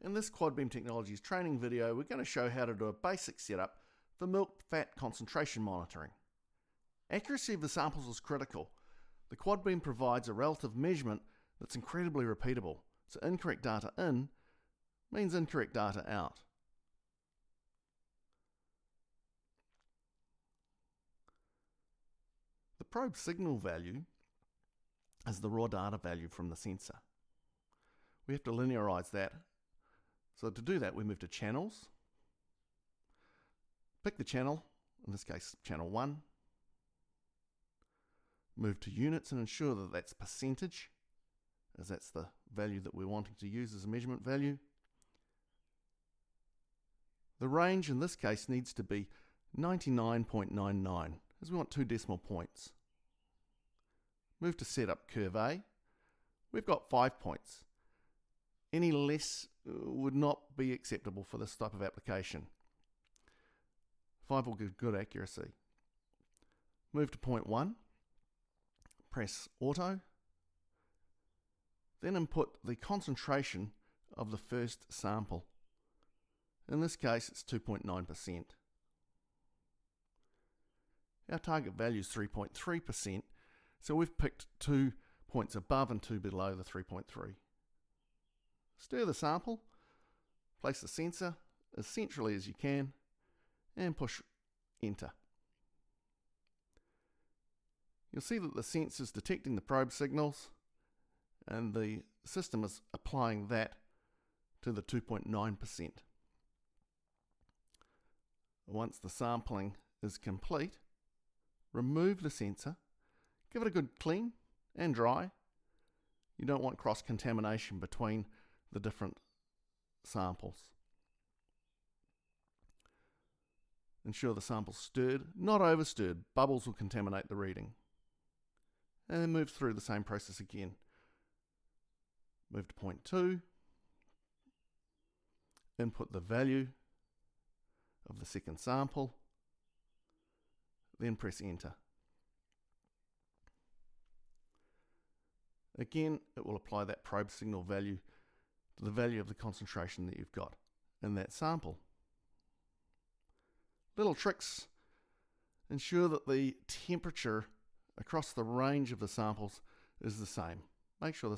In this Quadbeam Technologies training video, we're going to show how to do a basic setup for milk fat concentration monitoring. Accuracy of the samples is critical. The Quadbeam provides a relative measurement that's incredibly repeatable, so incorrect data in means incorrect data out. The probe signal value is the raw data value from the sensor. We have to linearize that. So to do that, we move to channels, pick the channel, in this case channel 1, move to units and ensure that that's percentage, as that's the value that we're wanting to use as a measurement value. The range in this case needs to be 99.99, as we want 2 decimal points. Move to setup curve A. We've got 5 points. Any less would not be acceptable for this type of application. 5 will give good accuracy. Move to point 1, press auto, then input the concentration of the first sample. In this case it's 2.9%. Our target value is 3.3%, so we've picked 2 points above and 2 below the 3.3. Stir the sample, place the sensor as centrally as you can, and push enter. You'll see that the sensor is detecting the probe signals, and the system is applying that to the 2.9%. Once the sampling is complete, remove the sensor, give it a good clean and dry. You don't want cross-contamination between the different samples. Ensure the sample's stirred, not overstirred. Bubbles will contaminate the reading. And then move through the same process again. Move to point 2. Input the value of the second sample. Then press enter. Again, it will apply that probe signal value to the value of the concentration that you've got in that sample. Little tricks: ensure that the temperature across the range of the samples is the same. Make sure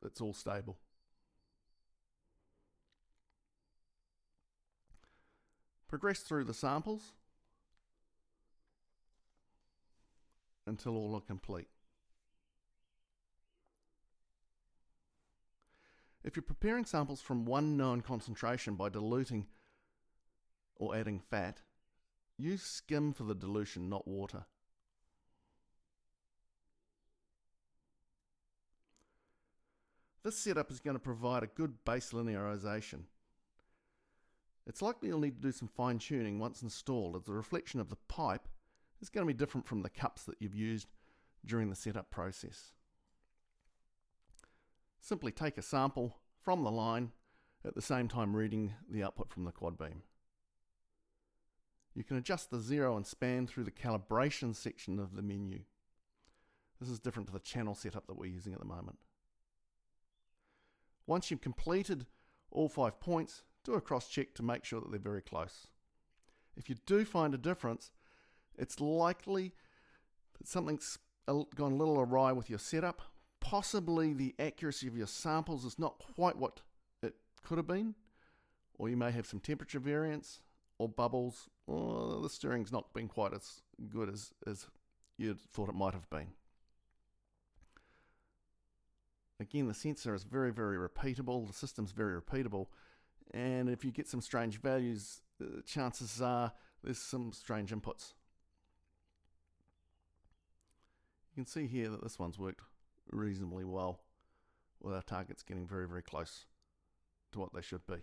it's all stable. Progress through the samples until all are complete. If you're preparing samples from one known concentration by diluting or adding fat, use skim for the dilution, not water. This setup is going to provide a good base linearization. It's likely you'll need to do some fine tuning once installed, as the reflection of the pipe is going to be different from the cups that you've used during the setup process. Simply take a sample from the line at the same time reading the output from the Quadbeam. You can adjust the zero and span through the calibration section of the menu. This is different to the channel setup that we're using at the moment. Once you've completed all 5 points, do a cross-check to make sure that they're very close. If you do find a difference, it's likely that something's gone a little awry with your setup. Possibly the accuracy of your samples is not quite what it could have been, or you may have some temperature variance or bubbles, or the stirring's not been quite as good as you'd thought it might have been. Again, the sensor is very, very repeatable, the system's very repeatable, and if you get some strange values, chances are there's some strange inputs. You can see here that this one's worked reasonably well, with our targets getting very, very close to what they should be.